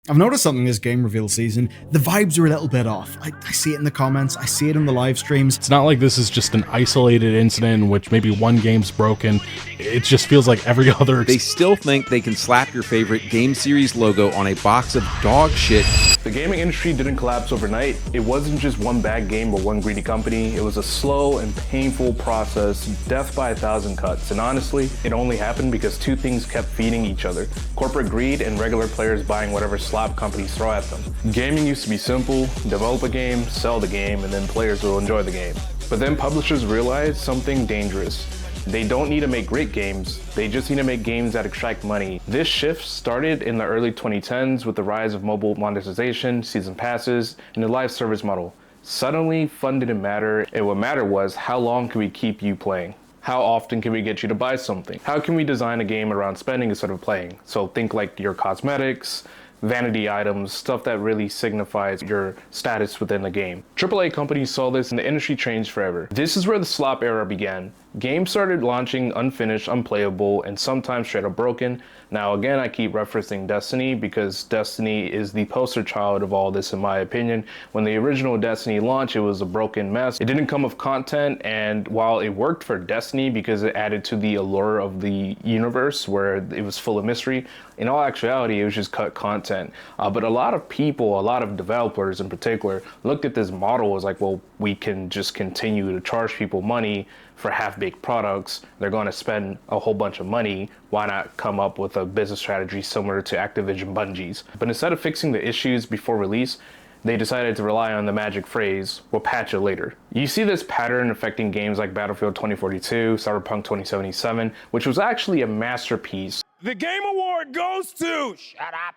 I've noticed something this game reveal season. The vibes are a little bit off. I see it in the comments, I see it in the live streams. It's not like this is just an isolated incident in which maybe one game's broken. It just feels like every other... They still think they can slap your favorite game series logo on a box of dog shit. The gaming industry didn't collapse overnight. It wasn't just one bad game or one greedy company. It was a slow and painful process, death by 1,000 cuts. And honestly, it only happened because two things kept feeding each other: corporate greed and regular players buying whatever slop companies throw at them. Gaming used to be simple: develop a game, sell the game, and then players will enjoy the game. But then publishers realized something dangerous. They don't need to make great games, they just need to make games that extract money. This shift started in the early 2010s with the rise of mobile monetization, season passes, and the live service model. Suddenly, fun didn't matter, and what mattered was how long can we keep you playing? How often can we get you to buy something? How can we design a game around spending instead of playing? So think like your cosmetics, vanity items, stuff that really signifies your status within the game. AAA companies saw this and the industry changed forever. This is where the slop era began. Games started launching unfinished, unplayable, and sometimes straight up broken. Now again, I keep referencing Destiny because Destiny is the poster child of all this in my opinion. When the original Destiny launched, it was a broken mess. It didn't come with content, and while it worked for Destiny because it added to the allure of the universe where it was full of mystery, in all actuality, it was just cut content. But a lot of people, a lot of developers in particular, looked at this model as like, well, we can just continue to charge people money for half-baked products. They're going to spend a whole bunch of money. Why not come up with a business strategy similar to Activision Bungie's? But instead of fixing the issues before release, they decided to rely on the magic phrase, we'll patch it later. You see this pattern affecting games like Battlefield 2042, Cyberpunk 2077, which was actually a masterpiece. The Game Award goes to... Shut up.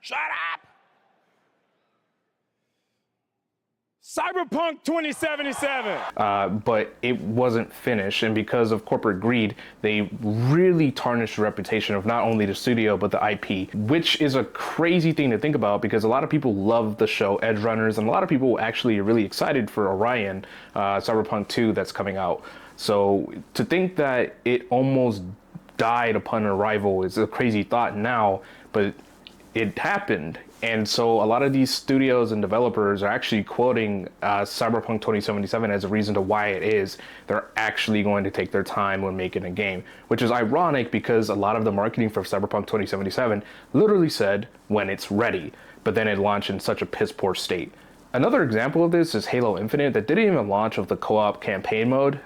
Shut up. Cyberpunk 2077. But it wasn't finished, and because of corporate greed, they really tarnished the reputation of not only the studio, but the IP, which is a crazy thing to think about because a lot of people love the show Edge Runners, and a lot of people actually are really excited for Orion, Cyberpunk 2 that's coming out. So to think that it almost died upon arrival is a crazy thought now, but it happened. And so a lot of these studios and developers are actually quoting Cyberpunk 2077 as a reason to why it is they're actually going to take their time when making a game, which is ironic because a lot of the marketing for Cyberpunk 2077 literally said when it's ready, but then it launched in such a piss poor state. Another example of this is Halo Infinite that didn't even launch with the co-op campaign mode,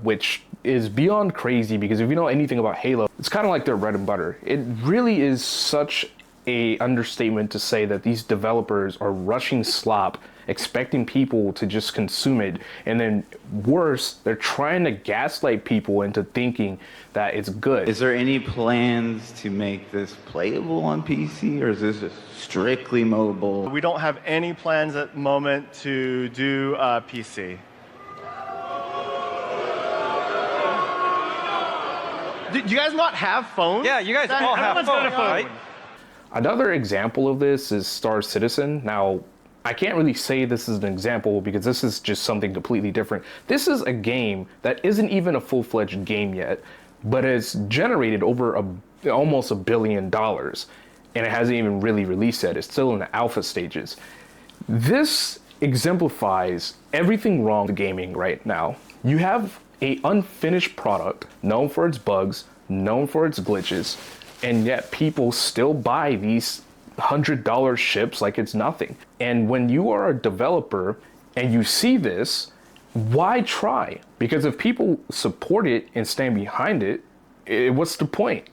which is beyond crazy because if you know anything about Halo, it's kind of like their bread and butter. It really is such a understatement to say that these developers are rushing slop, expecting people to just consume it, and then worse, they're trying to gaslight people into thinking that it's good. Is there any plans to make this playable on PC, or is this just strictly mobile? We don't have any plans at the moment to do PC. Do you guys not have phones? Yeah, you guys all have phones, right? Another example of this is Star Citizen. Now, I can't really say this is an example because this is just something completely different. This is a game that isn't even a full-fledged game yet, but it's generated over almost $1 billion, and it hasn't even really released yet. It's still in the alpha stages. This exemplifies everything wrong with gaming right now. You have an unfinished product known for its bugs, known for its glitches, and yet people still buy these $100 ships like it's nothing. And when you are a developer and you see this, why try? Because if people support it and stand behind it, what's the point?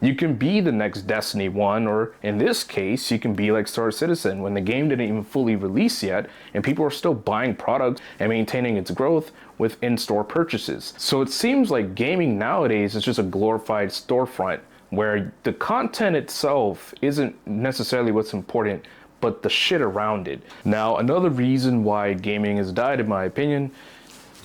You can be the next Destiny 1, or in this case, you can be like Star Citizen when the game didn't even fully release yet and people are still buying products and maintaining its growth with in-store purchases. So it seems like gaming nowadays is just a glorified storefront where the content itself isn't necessarily what's important, but the shit around it. Now, another reason why gaming has died, in my opinion,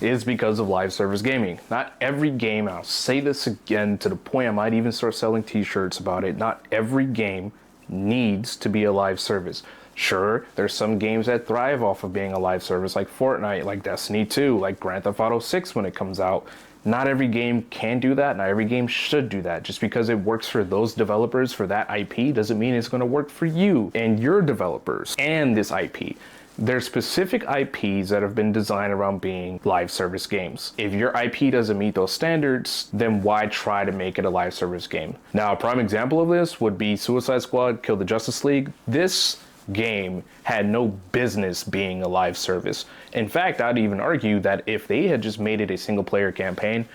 is because of live service gaming. Not every game, and I'll say this again to the point I might even start selling t-shirts about it, not every game needs to be a live service. Sure, there's some games that thrive off of being a live service like Fortnite, like Destiny 2, like Grand Theft Auto 6 when it comes out. Not every game can do that. Not every game should do that. Just because it works for those developers for that IP doesn't mean it's going to work for you and your developers and this IP. There's specific IPs that have been designed around being live service games. If your IP doesn't meet those standards, then why try to make it a live service game? Now, a prime example of this would be Suicide Squad Kill the Justice League. This game had no business being a live service. In fact, I'd even argue that if they had just made it a single player campaign,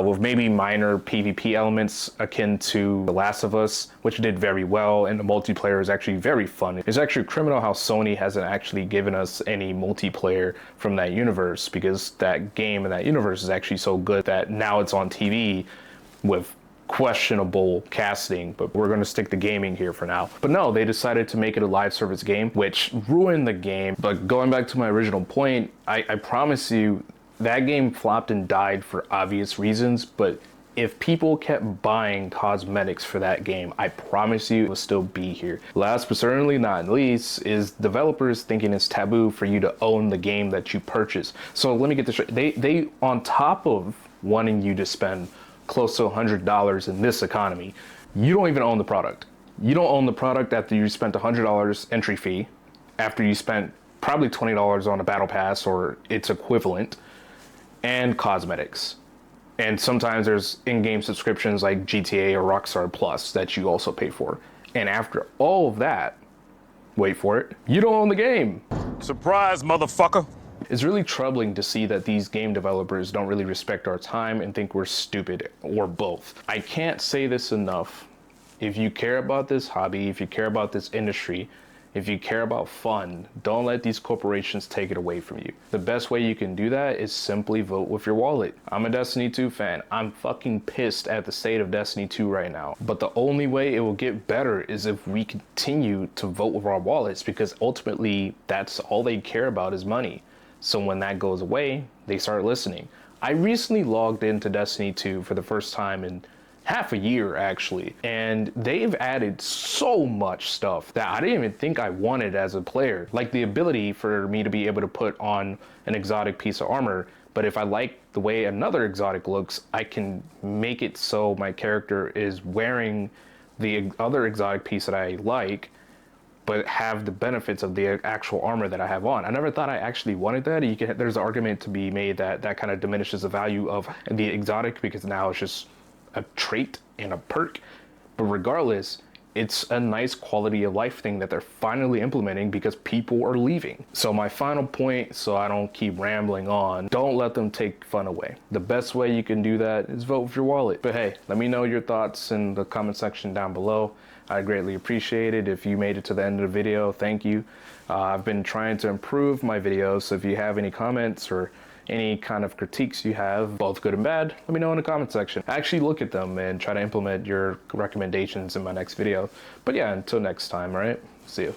with maybe minor PvP elements akin to The Last of Us, which did very well, and the multiplayer is actually very fun. It's actually criminal how Sony hasn't actually given us any multiplayer from that universe, because that game and that universe is actually so good that now it's on TV with questionable casting, but we're going to stick to gaming here for now. But no, they decided to make it a live service game, which ruined the game. But going back to my original point, I promise you, that game flopped and died for obvious reasons, but if people kept buying cosmetics for that game, I promise you it will still be here. Last but certainly not least is developers thinking it's taboo for you to own the game that you purchase. So let me get this straight. They on top of wanting you to spend close to $100 in this economy, you don't even own the product. You don't own the product after you spent $100 entry fee, after you spent probably $20 on a battle pass or its equivalent, and cosmetics. And sometimes there's in-game subscriptions like GTA or Rockstar Plus that you also pay for. And after all of that, wait for it, you don't own the game. Surprise, motherfucker. It's really troubling to see that these game developers don't really respect our time and think we're stupid, or both. I can't say this enough. If you care about this hobby, if you care about this industry, if you care about fun, don't let these corporations take it away from you. The best way you can do that is simply vote with your wallet. I'm a Destiny 2 fan. I'm fucking pissed at the state of Destiny 2 right now. But the only way it will get better is if we continue to vote with our wallets, because ultimately that's all they care about is money. So when that goes away, they start listening. I recently logged into Destiny 2 for the first time in half a year actually, and they've added so much stuff that I didn't even think I wanted as a player, like the ability for me to be able to put on an exotic piece of armor, but if I like the way another exotic looks, I can make it so my character is wearing the other exotic piece that I like, but have the benefits of the actual armor that I have on. I never thought I actually wanted that. There's an argument to be made that that kind of diminishes the value of the exotic, because now it's just a trait and a perk. But regardless, it's a nice quality of life thing that they're finally implementing because people are leaving. So my final point, so I don't keep rambling on, don't let them take fun away. The best way you can do that is vote with your wallet. But hey, let me know your thoughts in the comment section down below. I greatly appreciate it. If you made it to the end of the video, thank you. I've been trying to improve my videos, so if you have any comments or any kind of critiques you have, both good and bad, let me know in the comment section. I actually look at them and try to implement your recommendations in my next video. But yeah, until next time, all right? See you.